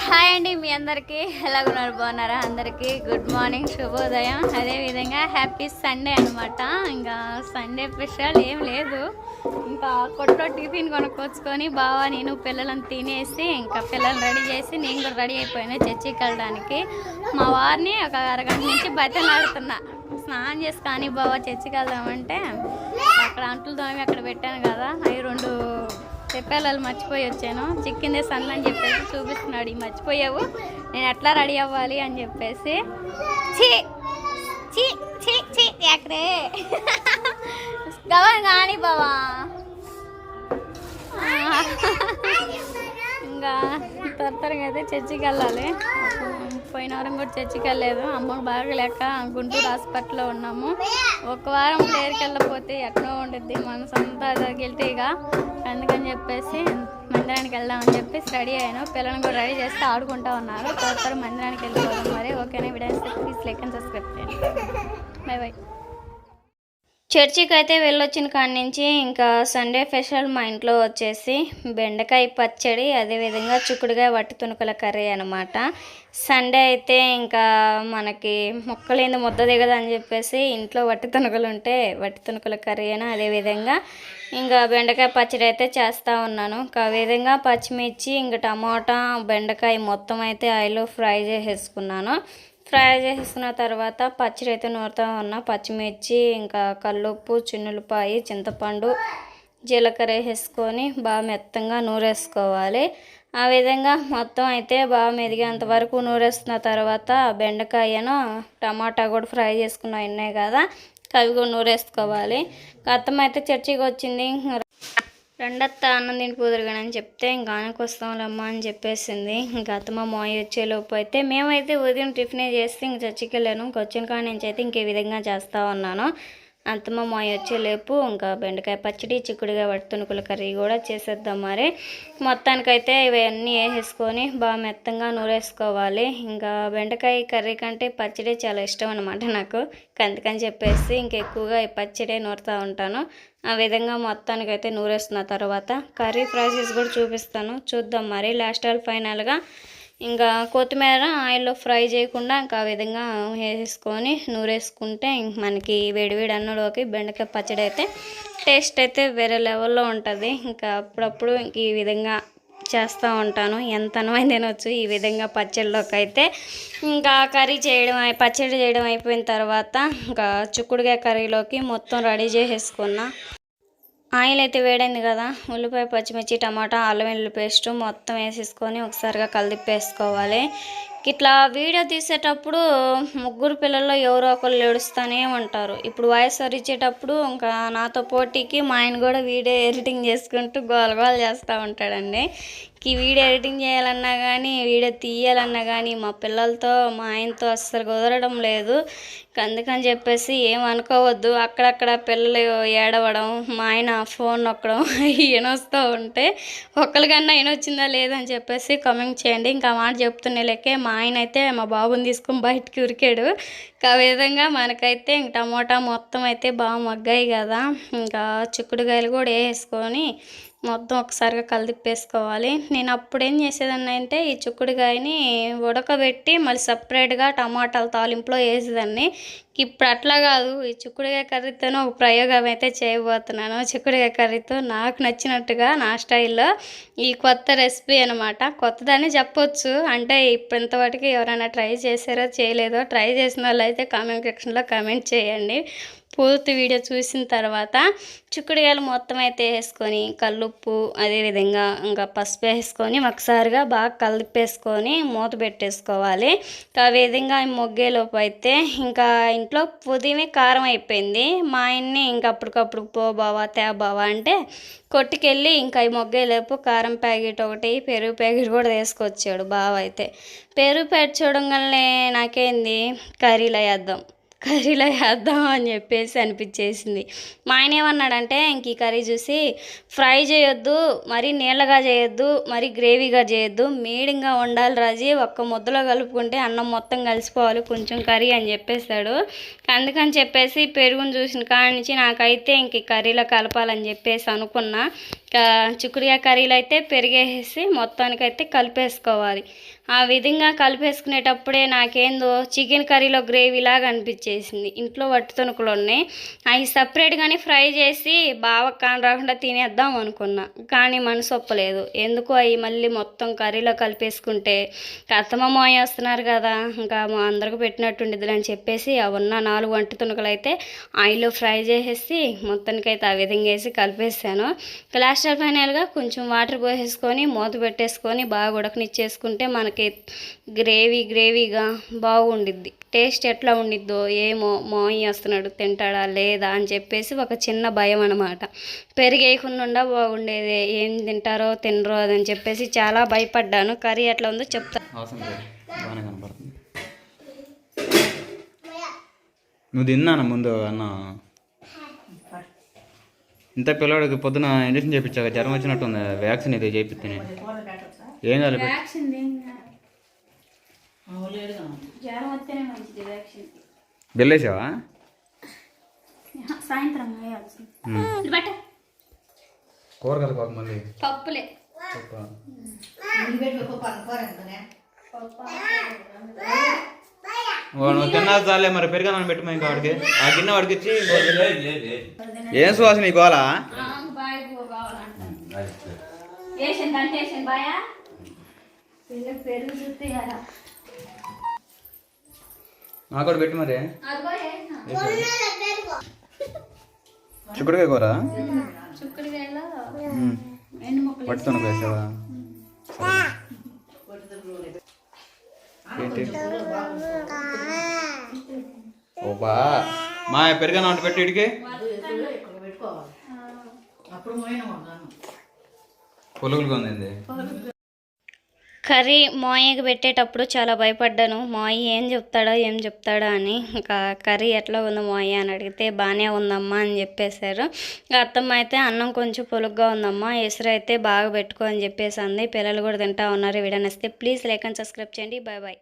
Hi అండి, మీ అందరికీ ఎలాగున్నారు? బాగున్నారా? అందరికీ గుడ్ మార్నింగ్, శుభోదయం. అదేవిధంగా హ్యాపీ సండే అనమాట. ఇంకా సండే స్పెషల్ ఏం లేదు, ఇంకా కొట్లో టిఫిన్ కొనుక్కొచ్చుకొని బావా నేను పిల్లలను తినేసి ఇంకా పిల్లల్ని రెడీ చేసి నేను కూడా రెడీ అయిపోయాను చర్చికి వెళ్ళడానికి. మా వారిని ఒక అరగంట నుంచి బతిలాడుతున్నా, స్నానం చేసి కానీ బావా చర్చికి వెళ్దామంటే అక్కడ అంటులు తోమి అక్కడ పెట్టాను కదా, అవి 2 చెప్పేళ్ళు మర్చిపోయి వచ్చాను. చిక్కిందే సన్ అని చెప్పేసి చూపిస్తున్నాడు, ఈ మర్చిపోయావు నేను ఎట్లా రెడీ అవ్వాలి అని చెప్పేసి. చీ చీ చీ చీ ఎక్కడే గవన్ కానీ బావా ఇంకా త్వరగా అయితే చర్చికి వెళ్ళాలి. పోయిన వారం కూడా చర్చికి వెళ్ళలేదు, అమ్మకు బాగలేక గుంటూరు హాస్పిటల్లో ఉన్నాము. ఒక వారం ప్లేయర్కి వెళ్ళకపోతే ఎక్కడో ఉంటుంది మనసు అంతా గిల్టీగా. అందుకని చెప్పేసి మందిరానికి వెళ్దామని చెప్పేసి రెడీ అయ్యాను. పిల్లలను కూడా రెడీ చేస్తే ఆడుకుంటా ఉన్నారు. త్వరగా మందిరానికి వెళ్ళిపోదాం. మరి ఓకేనా? Video please like and subscribe చేయండి. Bye bye. చర్చికి అయితే వెళ్ళొచ్చిన కాడి నుంచి ఇంకా సండే స్పెషల్ మా ఇంట్లో వచ్చేసి బెండకాయ పచ్చడి, అదేవిధంగా చిక్కుడుకాయ వట్టి తునుకుల కర్రీ అనమాట. సండే అయితే ఇంకా మనకి ముక్కలేంది ముద్ద దిగదు అని చెప్పేసి ఇంట్లో వట్టి తునుకులు ఉంటే వట్టి తునుకుల కర్రీ అయినా, అదేవిధంగా ఇంకా బెండకాయ పచ్చడి అయితే చేస్తూ ఉన్నాను. ఆ విధంగా పచ్చిమిర్చి ఇంకా టమాటా బెండకాయ మొత్తం అయితే ఆయిల్లో ఫ్రై చేసేసుకున్నాను. ఫ్రై చేసుకున్న తర్వాత పచ్చడి అయితే నూరుతూ ఉన్నా. పచ్చిమిర్చి ఇంకా కల్లుప్పు, చిన్నులపాయి, చింతపండు, జీలకర్ర వేసుకొని బాగా మెత్తంగా నూరేసుకోవాలి. ఆ విధంగా మొత్తం అయితే బాగా మెదిగేంత వరకు నూరేసుకున్న తర్వాత బెండకాయను టమాటా కూడా ఫ్రై చేసుకున్న ఉన్నాయి కదా, అవి కూడా నూరేసుకోవాలి. అత్తమ్మ అయితే చర్చికి వచ్చింది. రెండత్త అన్నం తిని కుదురుగానని చెప్తే ఇంకా ఆనకొస్తాంలమ్మ అని చెప్పేసింది. ఇంకా అత్తమ్మ మోయి వచ్చేలోపు అయితే మేమైతే ఉదయం టిఫినే చేస్తే ఇంక చర్చికి వెళ్ళాను. ఇంకొచ్చిన కాడ నుంచి అయితే ఇంకే విధంగా చేస్తూ ఉన్నాను. అత్తమ్మ మోయి వచ్చేలోపు ఇంకా బెండకాయ పచ్చడి, చిక్కుడుగా వట్టి తునుకుల కర్రీ కూడా చేసేద్దాం. మరి మొత్తానికైతే ఇవన్నీ వేసేసుకొని బాగా మెత్తంగా నూరేసుకోవాలి. ఇంకా బెండకాయ కర్రీ కంటే పచ్చడి చాలా ఇష్టం అనమాట నాకు. అందుకని చెప్పేసి ఇంకెక్కువగా ఈ పచ్చడి నూరుతూ ఉంటాను. ఆ విధంగా మొత్తానికైతే నూరేస్తున్న తర్వాత కర్రీ ప్రాసెస్ కూడా చూపిస్తాను, చూద్దాం. మరి లాస్ట్ ఫైనల్గా ఇంకా కొత్తిమీర ఆయిల్లో ఫ్రై చేయకుండా ఇంకా ఆ విధంగా వేసుకొని నూరేసుకుంటే మనకి వేడివేడి అన్నంలోకి బెండకాయ పచ్చడి అయితే టేస్ట్ అయితే వేరే లెవెల్లో ఉంటుంది. ఇంకా అప్పుడప్పుడు ఈ విధంగా చేస్తూ ఉంటాను. ఎంత అనువైంది తినొచ్చు ఈ విధంగా పచ్చడిలోకి అయితే. ఇంకా పచ్చడి చేయడం అయిపోయిన తర్వాత ఇంకా చిక్కుడుకాయ కర్రీలోకి మొత్తం రెడీ చేసేసుకున్నా. ఆయిల్ అయితే వేడైంది కదా, ఉల్లిపాయ, పచ్చిమిర్చి, టమాటా, అల్లం వెల్లుల్లి పేస్ట్ మొత్తం వేసేసుకొని ఒకసారిగా కలిపేసుకోవాలి. ఇట్లా వీడియో తీసేటప్పుడు ముగ్గురు పిల్లల్లో ఎవరో ఒకరు ఏడుస్తూనే ఉంటారు. ఇప్పుడు వాయిస్ ఓవర్ ఇచ్చేటప్పుడు ఇంకా నాతో పోటీకి మా ఆయన కూడా వీడియో ఎడిటింగ్ చేసుకుంటూ గోల చేస్తూ ఉంటాడండి. ఈ వీడియో ఎడిటింగ్ చేయాలన్నా కానీ వీడియో తీయాలన్నా కానీ మా పిల్లలతో మా ఆయనతో అస్సలు కుదరడం లేదు. అందుకని చెప్పేసి ఏమనుకోవద్దు, అక్కడక్కడ పిల్లలు ఏడవడం, మా ఆయన ఫోన్ నొక్కడం ఈయనొస్తూ ఉంటే ఒక్కరికన్నా ఈయనొచ్చిందా లేదని చెప్పేసి కామెంట్ చేయండి. ఇంకా మాట చెప్తున్న లెక్కే మా ఆయన అయితే మా బాబుని తీసుకొని బయటికి ఉరికాడు. ఆ విధంగా మనకైతే ఇంక టమోటా మొత్తం అయితే బాగా మగ్గాయి కదా, ఇంకా చిక్కుడుకాయలు కూడా వేసుకొని మొత్తం ఒకసారిగా కలిపేసుకోవాలి. నేను అప్పుడు ఏం చేసేదాన్ని అంటే ఈ చిక్కుడుకాయని ఉడకబెట్టి మళ్ళీ సపరేట్గా టమాటాలు తాలింపులో వేసేదాన్ని. ఇప్పుడు అట్లా కాదు, ఈ చిక్కుడుకాయ కర్రీతోనే ఒక ప్రయోగం అయితే చేయబోతున్నాను. చిక్కుడుకాయ కర్రీతో నాకు నచ్చినట్టుగా నా స్టైల్లో ఈ కొత్త రెసిపీ అనమాట. కొత్తదని చెప్పొచ్చు, అంటే ఇప్పుడు ఇంతవరకు ఎవరైనా ట్రై చేశారో చేయలేదో, ట్రై చేసిన వాళ్ళు అయితే కామెంట్ సెక్షన్లో కామెంట్ చేయండి. పూర్తి వీడియో చూసిన తర్వాత చిక్కుడుకాయలు మొత్తం అయితే వేసుకొని కల్లుప్పు, అదేవిధంగా ఇంకా పసుపు వేసుకొని ఒకసారిగా బాగా కలిపేసుకొని మూత పెట్టేసుకోవాలి. ఆ విధంగా మొగ్గేలోపు అయితే ఇంకా ఇంట్లో పుదీనా కారం అయిపోయింది. మా ఆయన్ని ఇంకా అప్పటికప్పుడు పో బావా తే బావా అంటే కొట్టుకెళ్ళి ఇంకా ఈ మొగ్గేలోపు కారం ప్యాకెట్ ఒకటి, పెరుగు ప్యాకెట్ కూడా తీసుకొచ్చాడు బావ అయితే. పెరుగు ప్యాకెట్ చూడంగానే నాకేంది కర్రీలో వేద్దాం, కర్రీలో వేద్దాం అని చెప్పేసి అనిపించేసింది. మా ఆయన ఏమన్నాడంటే ఇంక ఈ కర్రీ చూసి ఫ్రై చేయొద్దు, మరీ నీళ్ళగా చేయొద్దు, మరీ గ్రేవీగా చేయొద్దు, మీడియంగా ఉండాలి రాజీ, ఒక్క ముద్దలో కలుపుకుంటే అన్నం మొత్తం కలిసిపోవాలి కొంచెం కర్రీ అని చెప్పేశాడు. అందుకని చెప్పేసి పెరుగుని చూసిన కాడి నుంచి నాకైతే ఇంక కర్రీలో కలపాలని చెప్పేసి అనుకున్నా. చిక్కుడుకాయ కర్రీలో అయితే పెరిగేసి మొత్తానికైతే కలిపేసుకోవాలి. ఆ విధంగా కలిపేసుకునేటప్పుడే నాకేందో చికెన్ కర్రీలో గ్రేవీ లాగా అనిపించేసింది. ఇంట్లో వట్టి తణుకులు ఉన్నాయి, అవి సపరేట్గానే ఫ్రై చేసి బాగా కాని రాకుండా తినేద్దాం అనుకున్నా. కానీ మనసు ఒప్పలేదు. ఎందుకు అవి మళ్ళీ మొత్తం కర్రీలో కలిపేసుకుంటే అత్తమ్మ మోయ వస్తున్నారు కదా, ఇంకా మా అందరికి పెట్టినట్టుండిద్ది అని చెప్పేసి అవి ఉన్న 4 వట్టి తణుకులు అయితే ఆయిల్లో ఫ్రై చేసేసి మొత్తానికైతే ఆ విధంగా వేసి కలిపేసాను. లాస్ట్ ఫైనల్గా కొంచెం వాటర్ పోసేసుకొని మూత పెట్టేసుకొని బాగా ఉడకనిచ్చేసుకుంటే మనకి గ్రేవీగా బాగుండిద్ది. టేస్ట్ ఎట్లా ఉండిద్దో ఏమో, మోయి వస్తున్నాడు తింటాడా లేదా అని చెప్పేసి ఒక చిన్న భయం అనమాట. పెరిగేయకుండా బాగుండేది, ఏం తింటారో తినరో అని చెప్పేసి చాలా భయపడ్డాను. కర్రీ ఎట్లా ఉందో చెప్తా. నువ్వు తిన్నాను ముందు అన్న. ఇంత పిల్లవాడికి పొద్దున ఇంజక్షన్ చేయించాక జ్వరం వచ్చినట్టుంది, వ్యాక్సిన్ అయితే చేయిస్తే ఏం కాదు. బెల్లేసావా? సాయంత్రం కూర కదా పాపం, మళ్ళీ పప్పులే నువ్వు తిన్నా చాలే, మరి పెరిగానని పెట్టు ఇంకా వాడికి. ఆ గిన్నె వాడికి ఇచ్చి ఏం సువాసన ఈ గోళ? నాకు కూడా పెట్టు మరి. చిక్కుడుకాయ కూర పట్టుతో వేసావా? ఏంటి ఓబా మా పెరిగాను అంట పెట్టి ఇడికి పొలుగులుగా ఉంది. కర్రీ మోయకి పెట్టేటప్పుడు చాలా భయపడ్డాను. మోయి ఏం చెప్తాడో అని. ఇంకా కర్రీ ఎట్లా ఉందో మోయి అని అడిగితే బాగానే ఉందమ్మా అని చెప్పేశారు. ఇంకా అత్తమ్మ అయితే అన్నం కొంచెం పొలుగ్గా ఉందమ్మా, ఎసురు అయితే బాగా పెట్టుకో అని చెప్పేసి అంది. పిల్లలు కూడా తింటా ఉన్నారు. వీడియో నచ్చితే ప్లీజ్ లైక్ అండ్ సబ్స్క్రైబ్ చేయండి. Bye bye.